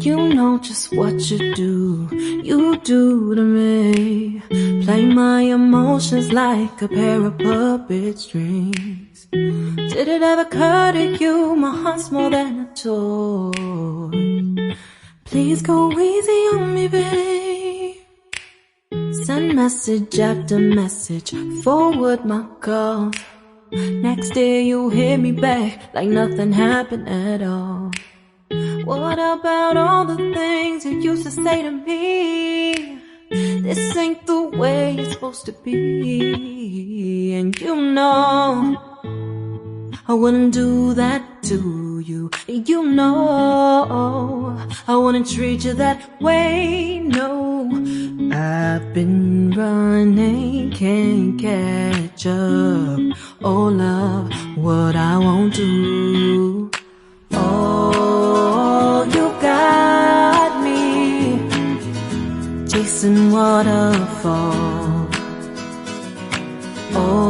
You know just what you do to me. Play my emotions like a pair of puppet strings. Did it ever occur to you my heart's more than a toy? Please go easy on me, babe. Send message after message, forward my calls. Next day you hit me back like nothing happened at all. What about all the things you used to say to me? This ain't the way it's supposed to be. And you know I wouldn't do that to you. You know I wouldn't treat you that way, no. I've been running, can't catch up. Oh love, what I won't do. Oh, you got me chasing waterfalls. Oh,